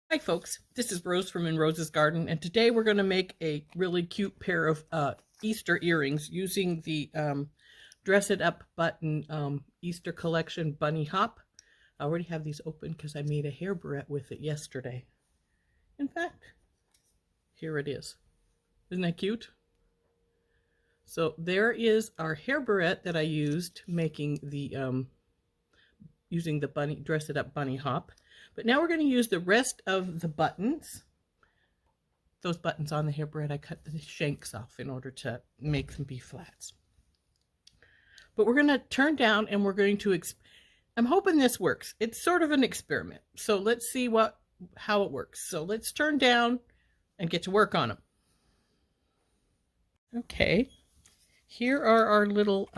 Hi folks, this is Rose from In Rose's Garden, and today we're going to make a really cute pair of Easter earrings using the Dress It Up Button Easter Collection Bunny Hop. I already have these open because I made a hair barrette with it yesterday. In fact, here it is. Isn't that cute? So there is our hair barrette that I used making the using the bunny Dress It Up Bunny Hop. But now we're going to use the rest of the buttons. Those buttons on the hair barrette, I cut the shanks off in order to make them be flats. But we're going to turn down and we're going to, I'm hoping this works. It's sort of an experiment. So let's see how it works. So let's turn down and get to work on them. Okay, here are our little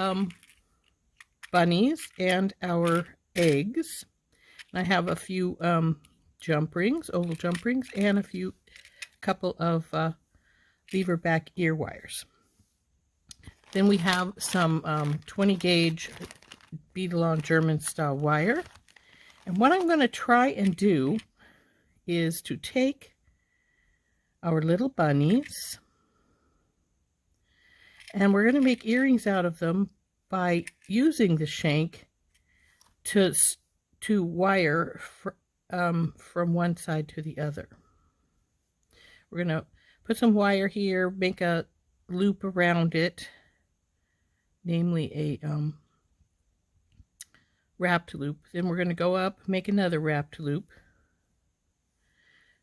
bunnies and our eggs. I have a few jump rings, oval jump rings, and a couple of lever back ear wires. Then we have some 20 gauge Beadalon German style wire. And what I'm going to try and do is to take our little bunnies and we're going to make earrings out of them by using the shank to wire from one side to the other. We're going to put some wire here, make a loop around it, namely a wrapped loop. Then we're going to go up, make another wrapped loop.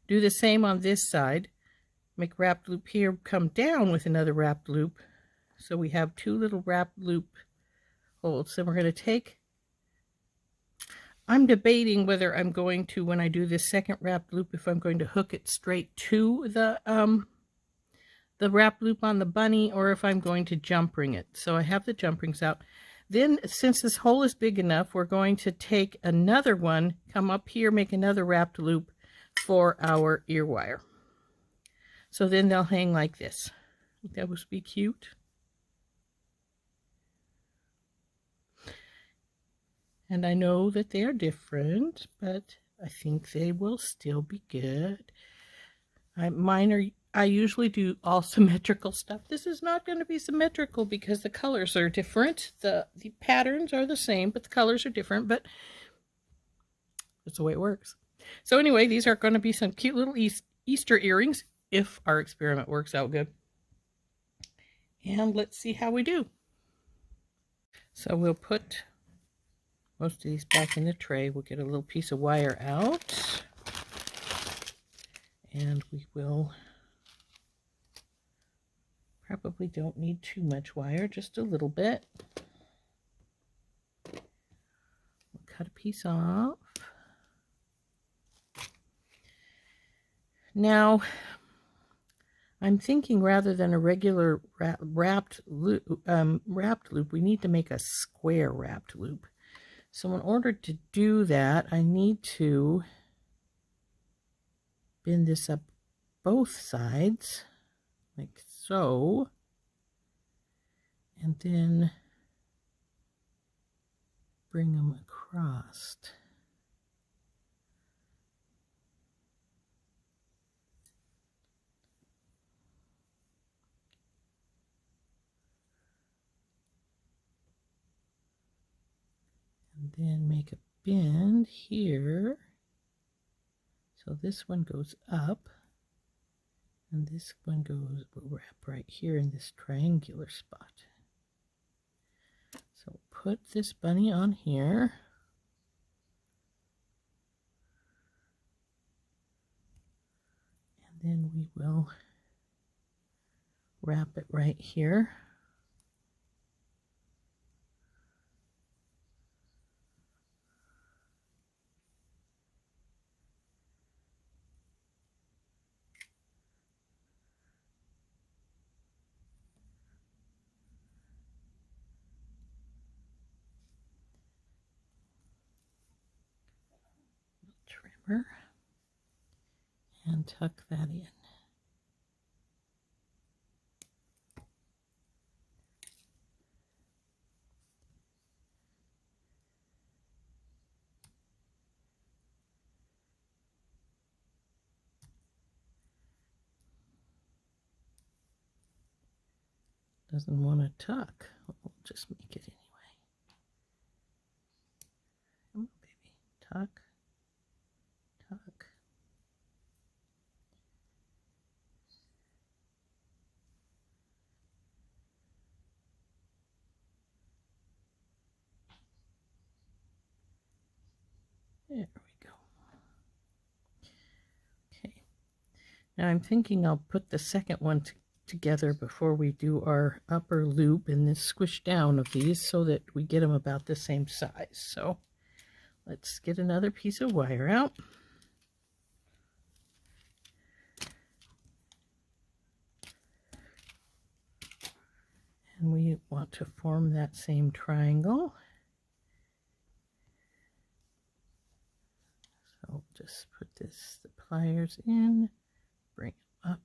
Do the same on this side. Make wrapped loop here, come down with another wrapped loop. So we have two little wrapped loop holes. Then we're going to take, I'm debating whether I'm going to, when I do this second wrapped loop, if I'm going to hook it straight to the wrap loop on the bunny, or if I'm going to jump ring it. So I have the jump rings out. Then, since this hole is big enough, we're going to take another one, come up here, make another wrapped loop for our ear wire. So then they'll hang like this. That would be cute. And I know that they are different, but I think they will still be good. I usually do all symmetrical stuff. This is not going to be symmetrical because the colors are different. The patterns are the same, but the colors are different, but that's the way it works. So anyway, these are going to be some cute little Easter earrings if our experiment works out good. And let's see how we do. So we'll put most of these back in the tray. We'll get a little piece of wire out. And we will probably don't need too much wire, just a little bit. We'll cut a piece off. Now, I'm thinking rather than a regular wrapped loop, we need to make a square wrapped loop. So in order to do that, I need to bend this up both sides, like so, and then bring them across. And then make a bend here. So this one goes up, and this one goes, will wrap right here in this triangular spot. So put this bunny on here. And then we will wrap it right here. Trimmer and tuck that in. Doesn't want to tuck. We'll just make it anyway. Come on, baby. Tuck. Tuck. There we go. Okay. Now I'm thinking I'll put the second one together before we do our upper loop and this squish down of these so that we get them about the same size. So let's get another piece of wire out. And we want to form that same triangle. So just put the pliers in, bring it up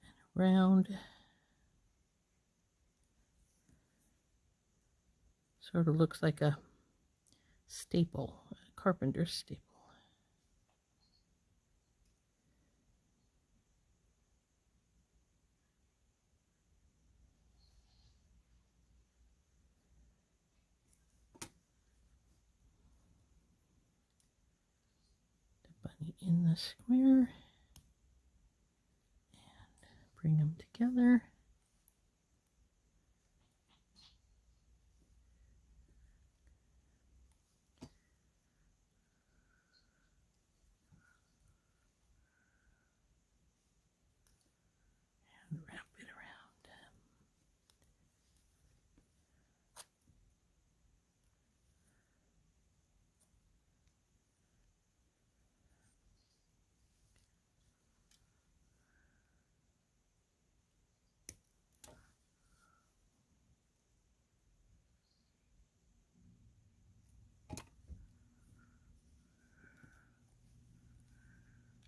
and around. Sort of looks like a staple, a carpenter's staple. The bunny in the square and bring them together. Wrap it around.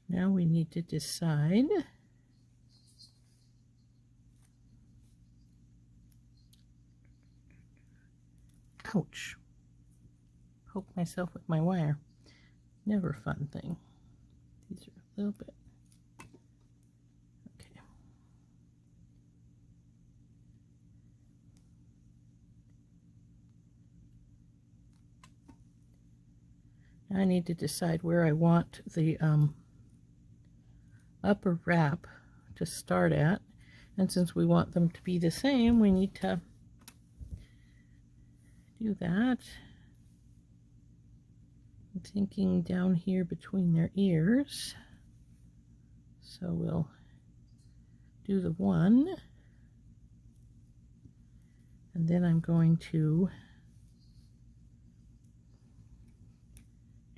Now we need to decide ouch, poke myself with my wire. Never a fun thing. These are a little bit, okay. Now I need to decide where I want the upper wrap to start at, and since we want them to be the same, we need to do that. I'm thinking down here between their ears, so we'll do the one, and then I'm going to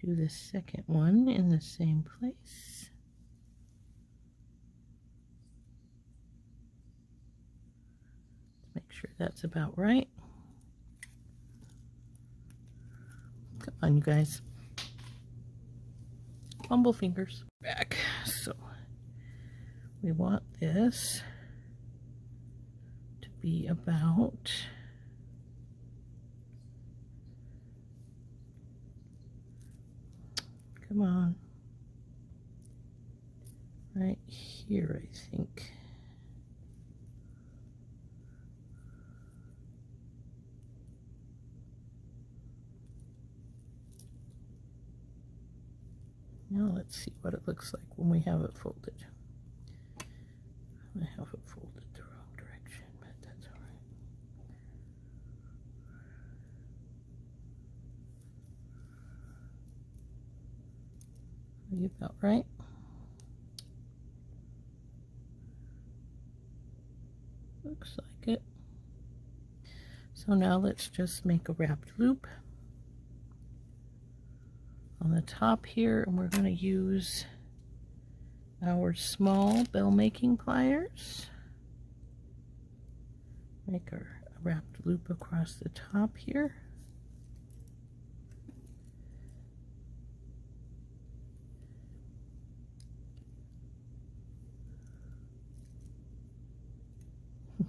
do the second one in the same place. Make sure that's about right. Come on, you guys. Fumble fingers. Back. So we want this to be about come on, right here, I think. Now let's see what it looks like when we have it folded. I have it folded the wrong direction, but that's all right. Are you about right? Looks like it. So now let's just make a wrapped loop on the top here, and we're going to use our small bell making pliers. Make our wrapped loop across the top here.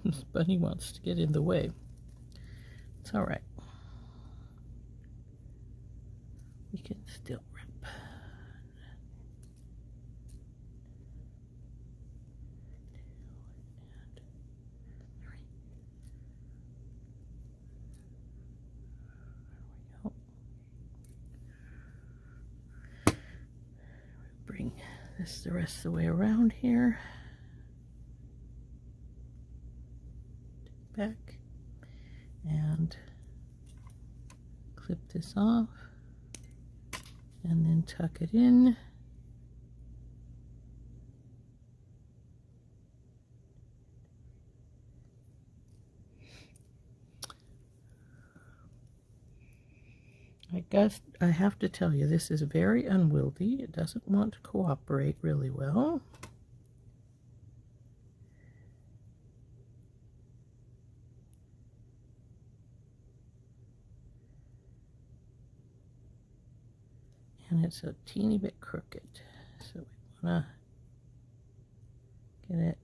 This bunny wants to get in the way. It's all right. We can still wrap. this the rest of the way around here. Back and clip this off and then tuck it in. I guess I have to tell you, this is very unwieldy. It doesn't want to cooperate really well. And it's a teeny bit crooked, so we want to get it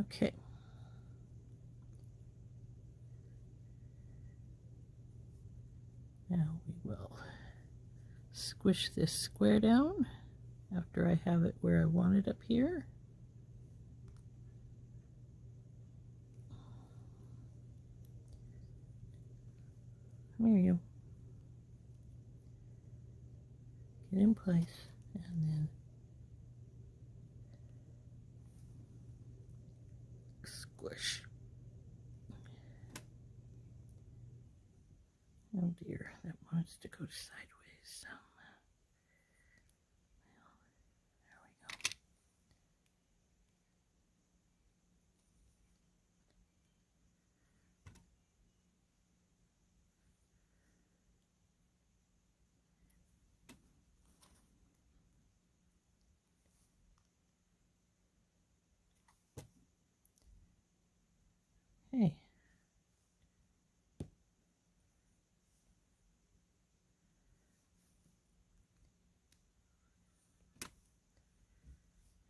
okay. Now we will squish this square down after I have it where I want it up here. There you go. Get in place and then squish. Oh dear, that wants to go sideways. Well, there we go. Hey.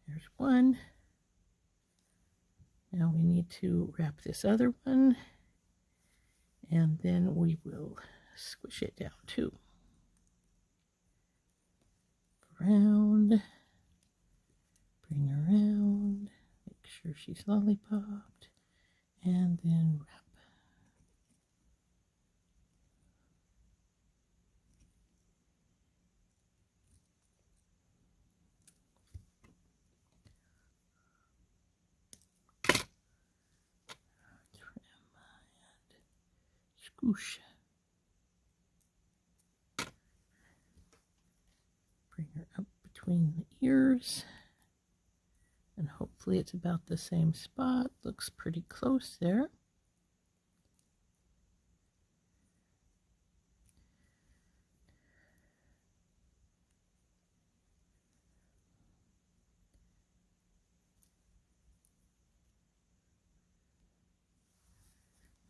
There's one. Now we need to wrap this other one, and then we will squish it down too. Around, bring around, make sure she's lollipopped, and then wrap. Squish. Bring her up between the ears, and hopefully it's about the same spot. Looks pretty close there.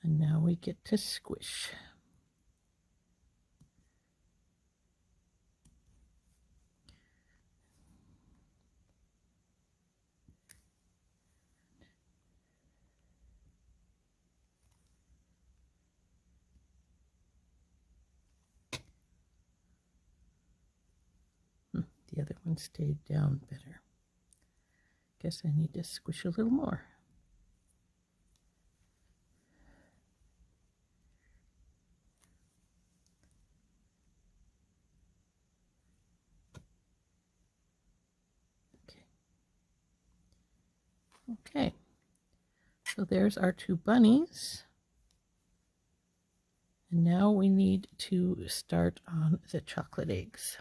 And now we get to squish. The other one stayed down better. Guess I need to squish a little more. Okay, so there's our two bunnies. And now we need to start on the chocolate eggs.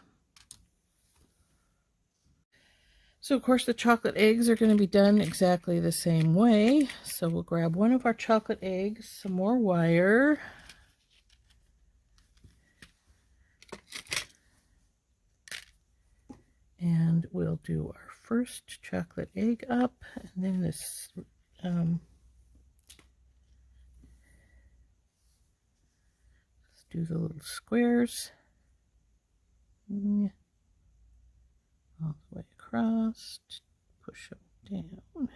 So of course the chocolate eggs are going to be done exactly the same way. So we'll grab one of our chocolate eggs, some more wire, and we'll do our first chocolate egg up, and then this let's do the little squares all the way across, push them down.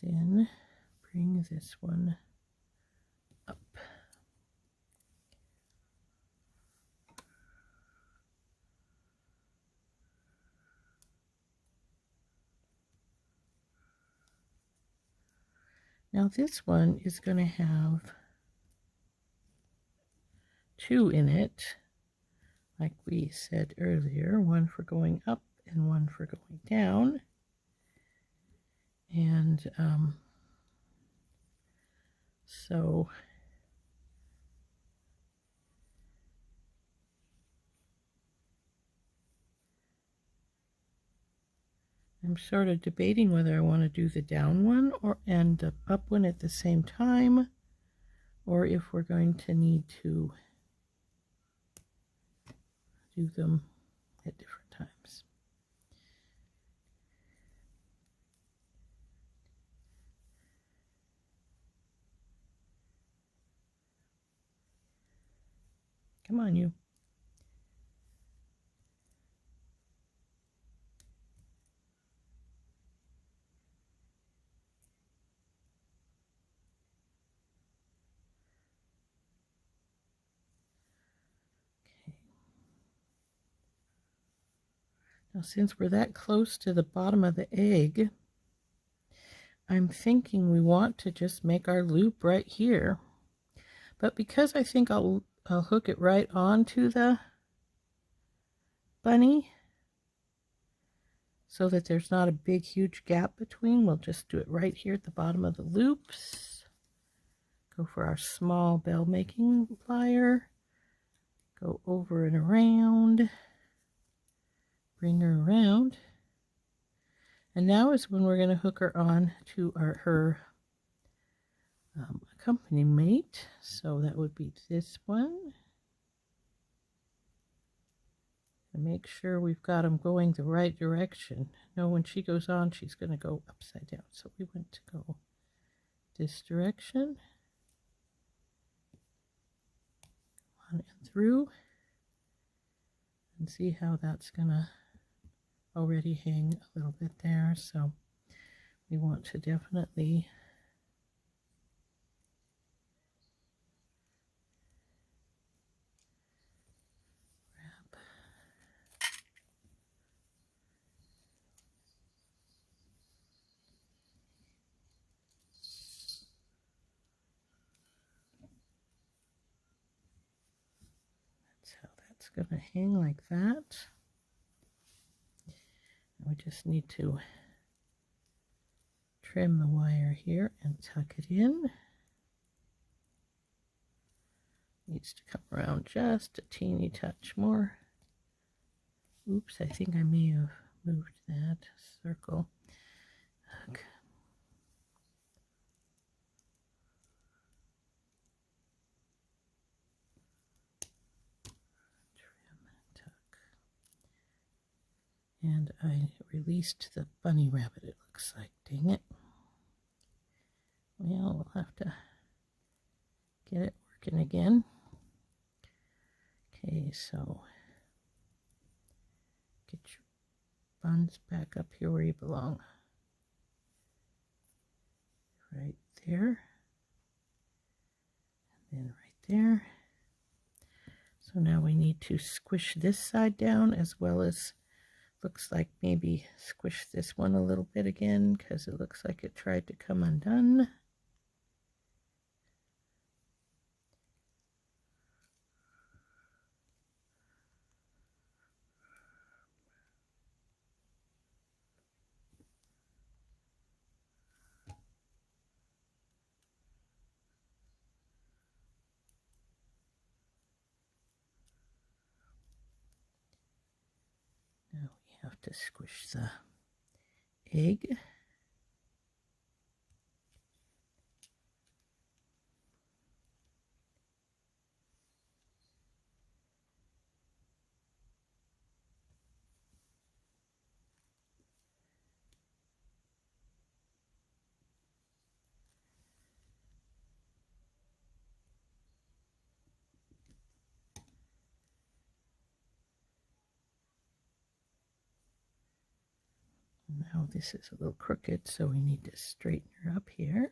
Then bring this one up. Now this one is going to have 2 in it, like we said earlier, one for going up and one for going down. And so I'm sort of debating whether I want to do the down one and the up one at the same time, or if we're going to need to do them at different times. Come on, you. Now, since we're that close to the bottom of the egg, I'm thinking we want to just make our loop right here. But because I think I'll hook it right onto the bunny so that there's not a big, huge gap between, we'll just do it right here at the bottom of the loops. Go for our small bell making plier. Go over and around. Bring her around. And now is when we're going to hook her on to her accompaniment. So that would be this one. And make sure we've got them going the right direction. No, when she goes on, she's going to go upside down. So we want to go this direction. On and through. And see how that's going to already hang a little bit there. So we want to definitely wrap. That's how that's going to hang, like that. We just need to trim the wire here and tuck it in. Needs to come around just a teeny touch more. Oops, I think I may have moved that circle. Okay. Trim and tuck. And I released the bunny rabbit, it looks like. Dang it. Well, we'll have to get it working again. Okay, so get your buns back up here where you belong. Right there. And then right there. So now we need to squish this side down, as well as looks like maybe squish this one a little bit again, because it looks like it tried to come undone. Now we have to squish the egg. Now this is a little crooked, so we need to straighten her up here.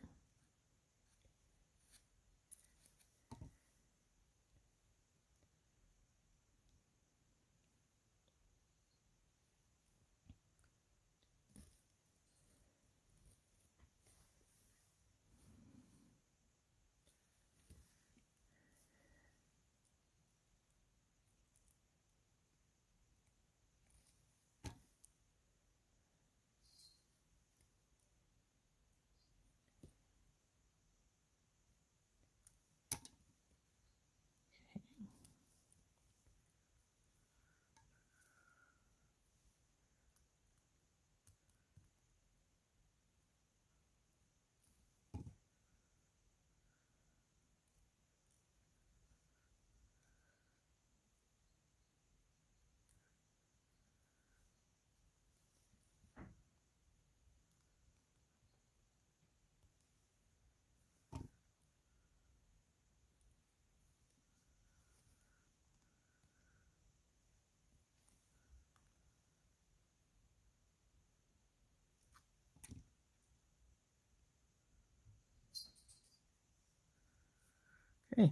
Okay,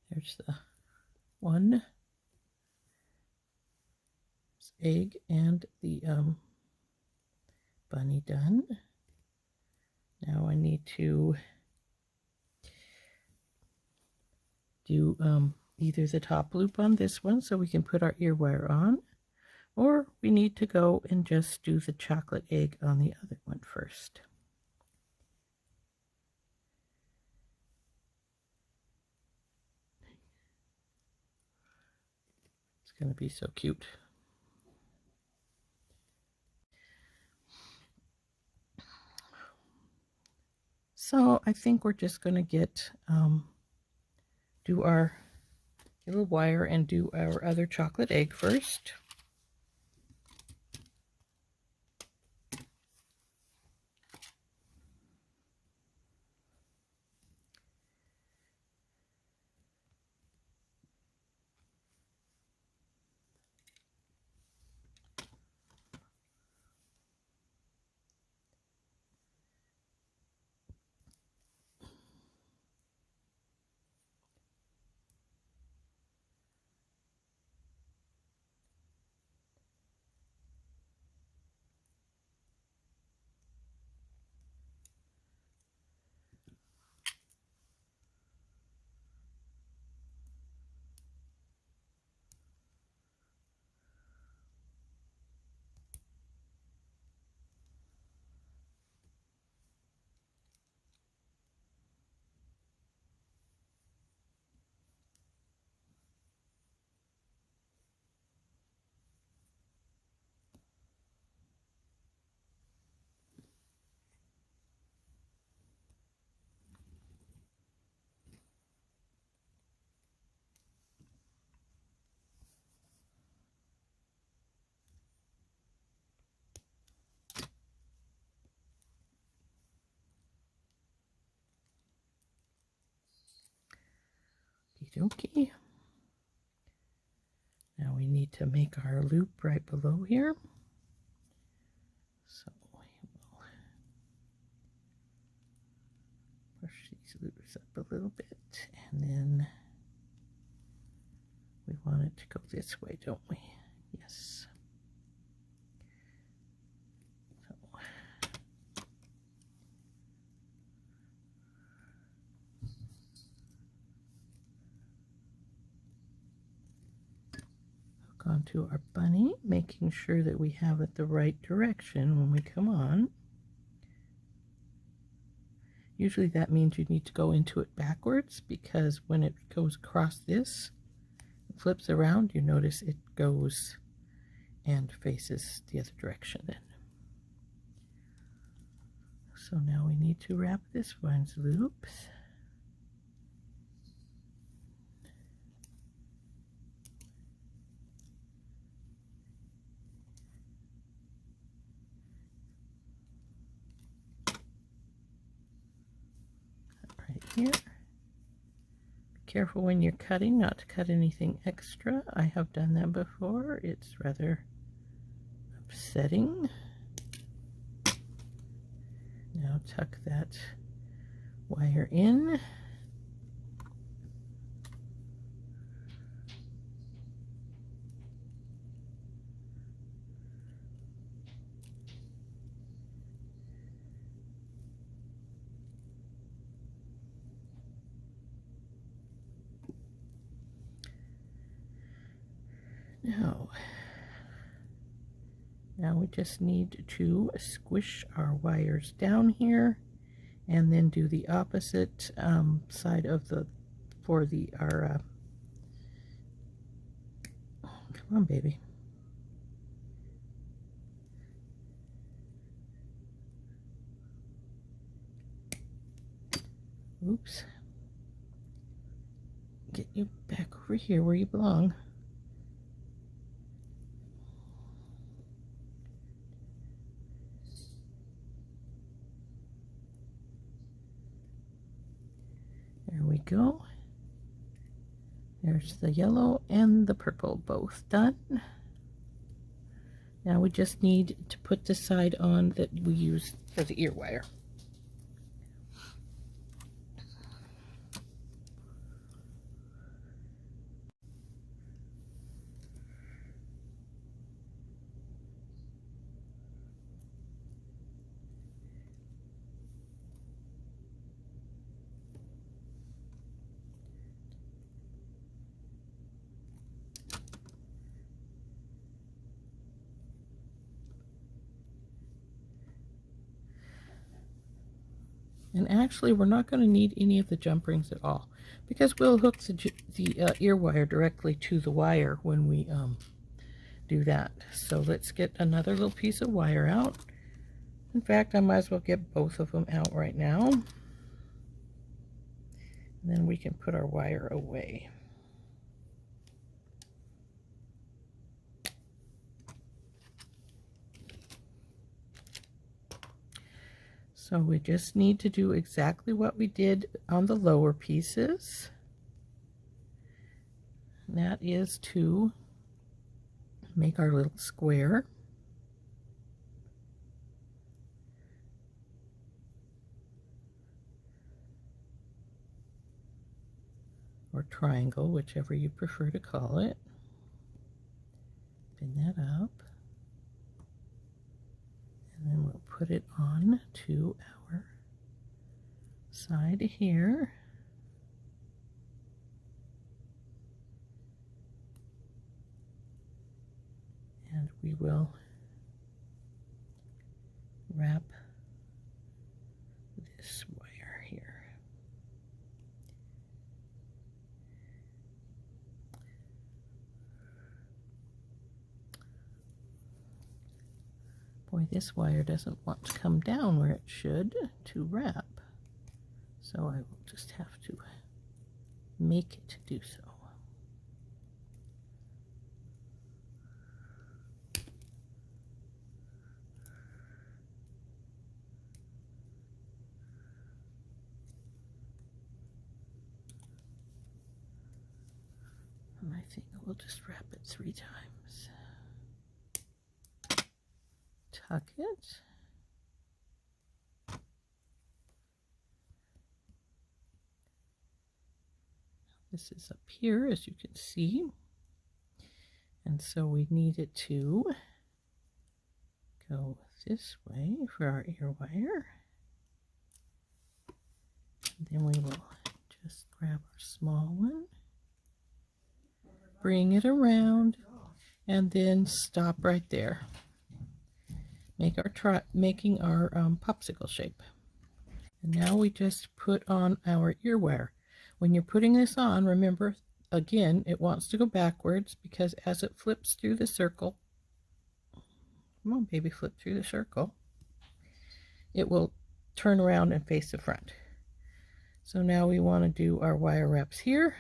there's the one egg and the bunny done. Now I need to do either the top loop on this one so we can put our ear wire on, or we need to go and just do the chocolate egg on the other one first. It's going to be so cute. So I think we're just going to get do our little wire and do our other chocolate egg first. Okie. Now we need to make our loop right below here. So we will push these loops up a little bit, and then we want it to go this way, don't we? Yes. Onto our bunny, making sure that we have it the right direction when we come on. Usually that means you need to go into it backwards, because when it goes across this, it flips around, you notice it goes and faces the other direction then. So now we need to wrap this one's loops. Here. Be careful when you're cutting not to cut anything extra. I have done that before. It's rather setting. Now tuck that wire in. Now we just need to squish our wires down here and then do the opposite side of the, for our, come on baby. Oops. Get you back over here where you belong. There we go. There's the yellow and the purple both done. Now we just need to put the side on that we used for the ear wire. And actually, we're not going to need any of the jump rings at all, because we'll hook the ear wire directly to the wire when we do that. So let's get another little piece of wire out. In fact, I might as well get both of them out right now. And then we can put our wire away. So we just need to do exactly what we did on the lower pieces. And that is to make our little square. Or triangle, whichever you prefer to call it. Pin that up. And then we'll put it on to our side here. And we will wrap this wire here. Boy, this wire doesn't want to come down where it should to wrap, so I will just have to make it do so. And I think we'll just wrap it 3 times. Tuck it. This is up here, as you can see. And so we need it to go this way for our ear wire. And then we will just grab our small one, bring it around, and then stop right there. Making our popsicle shape. And now we just put on our ear wire. When you're putting this on, remember, again, it wants to go backwards, because as it flips through the circle, come on baby, flip through the circle, it will turn around and face the front. So now we want to do our wire wraps here.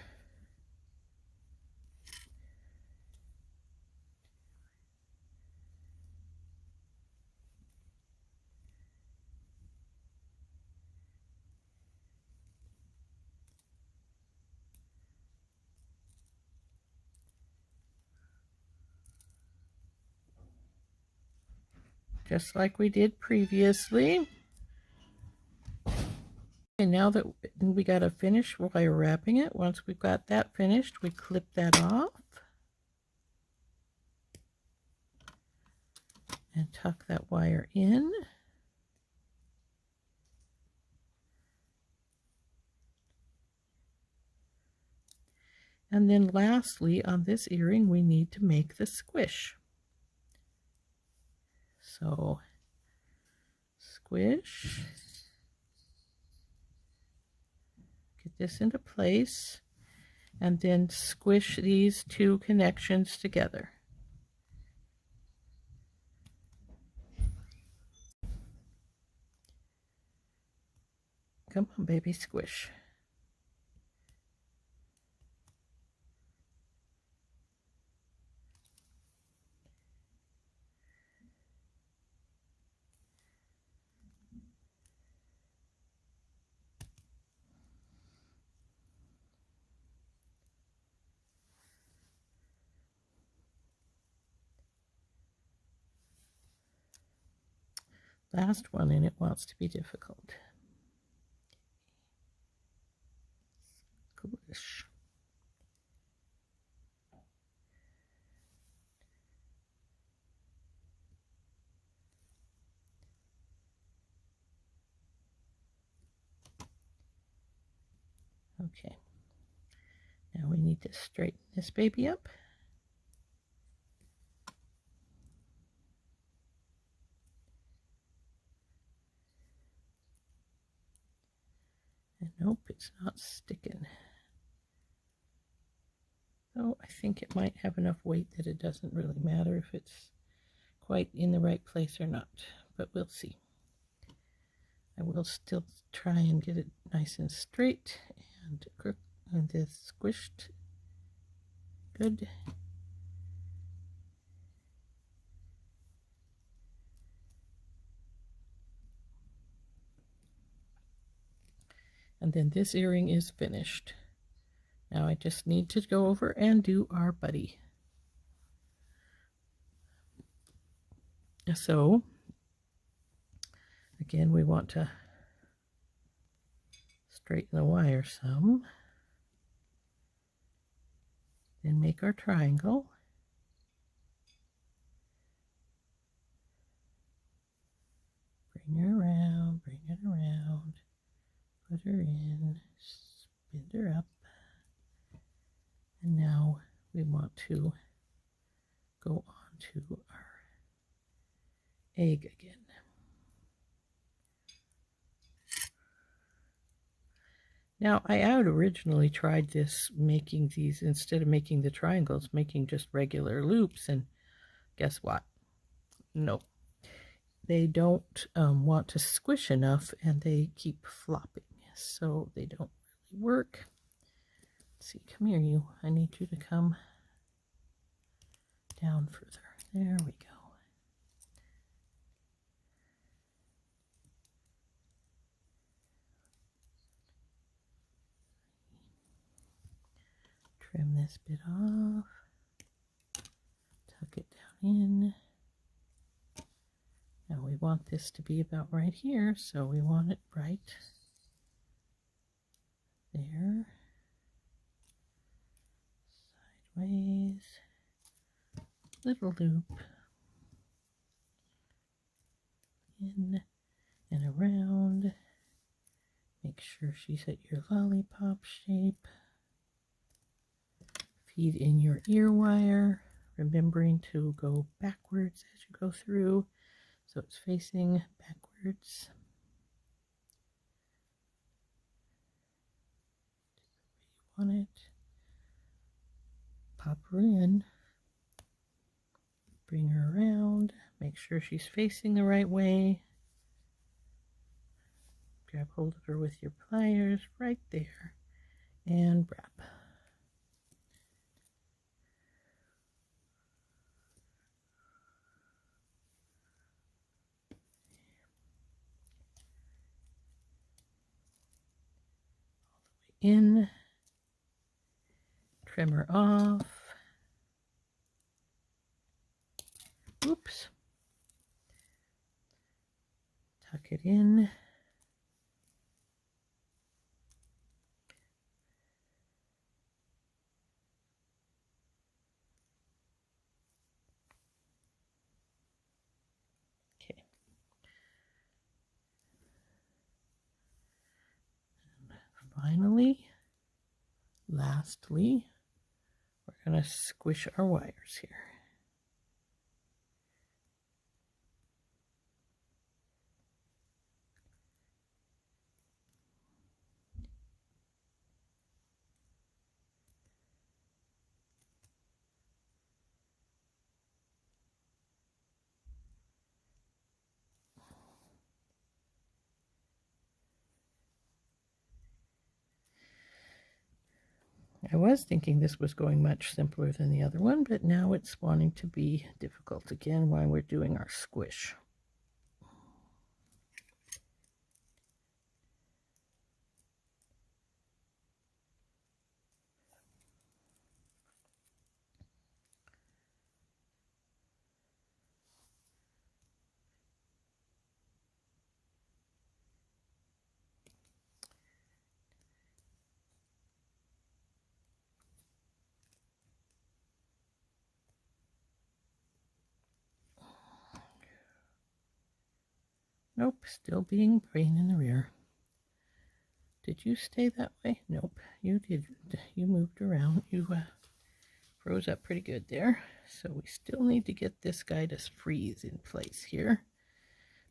just like we did previously. And now that we got to finish wire wrapping it, once we've got that finished, we clip that off and tuck that wire in. And then lastly, on this earring, we need to make the squish. So, squish, get this into place, and then squish these two connections together. Come on, baby, squish. Last one, and it wants to be difficult. Squish. Okay, now we need to straighten this baby up. And nope, it's not sticking. So I think it might have enough weight that it doesn't really matter if it's quite in the right place or not, but we'll see. I will still try and get it nice and straight and this squished good. And then this earring is finished. Now I just need to go over and do our buddy. So again, we want to straighten the wire some, then make our triangle. Bring her around, bring it around, put her in, spin her up. And now we want to go on to our egg again. Now, I had originally tried this, making these, instead of making the triangles, making just regular loops, and guess what? No. They don't want to squish enough, and they keep flopping, so they don't really work. Let's see, come here, you. I need you to come down further. There we go. Trim this bit off, tuck it down in. Now we want this to be about right here, so we want it right there. Sideways, little loop, in and around. Make sure she's at your lollipop shape. Feed in your ear wire, remembering to go backwards as you go through, so it's facing backwards. The way you want it. Pop her in, bring her around, make sure she's facing the right way. Grab hold of her with your pliers right there and wrap. In, trim her off. Oops. tuck it in. Okay. And finally, lastly, we're going to squish our wires here. I was thinking this was going much simpler than the other one, but now it's wanting to be difficult again while we're doing our squish. Nope, still being brain in the rear. Did you stay that way? Nope, you didn't. You moved around. You froze up pretty good there. So we still need to get this guy to freeze in place here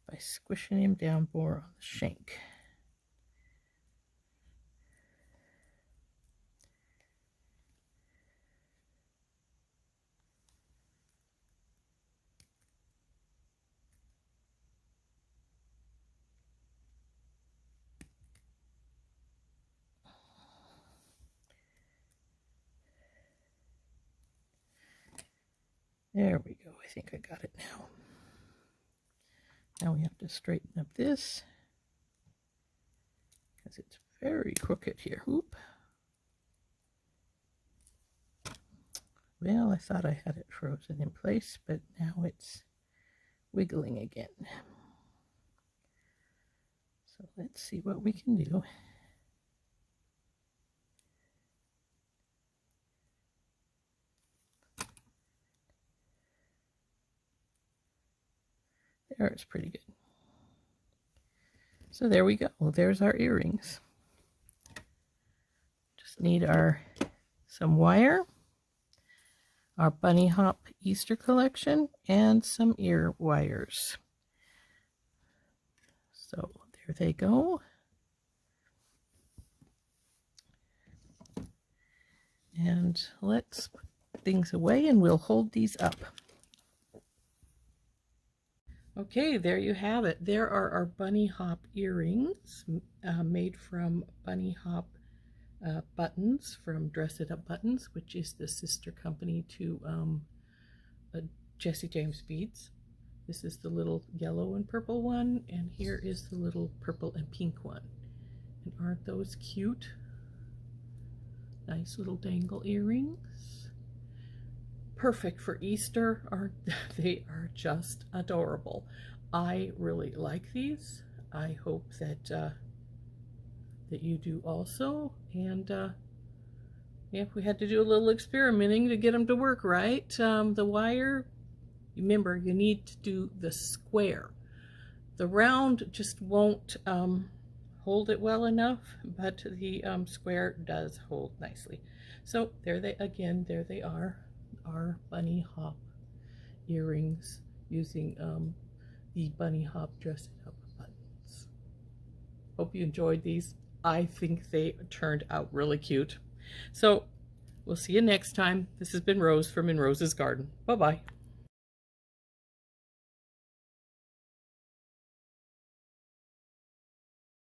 by squishing him down more on the shank. There we go. I think I got it now. Now we have to straighten up this because it's very crooked here. Oop. Well, I thought I had it frozen in place, but now it's wiggling again. So let's see what we can do. There, it's pretty good. So there we go. Well, there's our earrings. Just need some wire, our bunny hop Easter collection, and some ear wires. So there they go. And let's put things away and we'll hold these up. Okay, there you have it. There are our bunny hop earrings made from bunny hop buttons from Dress It Up Buttons, which is the sister company to Jesse James Beads. This is the little yellow and purple one, and here is the little purple and pink one. And aren't those cute? Nice little dangle earrings. Perfect for Easter. They are just adorable. I really like these. I hope that that you do also. And yeah, we had to do a little experimenting to get them to work right. The wire, remember, you need to do the square. The round just won't hold it well enough, but the square does hold nicely. So there they are, our bunny hop earrings using the bunny hop Dress It Up buttons. Hope you enjoyed these. I think they turned out really cute. So we'll see you next time. This has been Rose from In Rose's Garden. Bye-bye.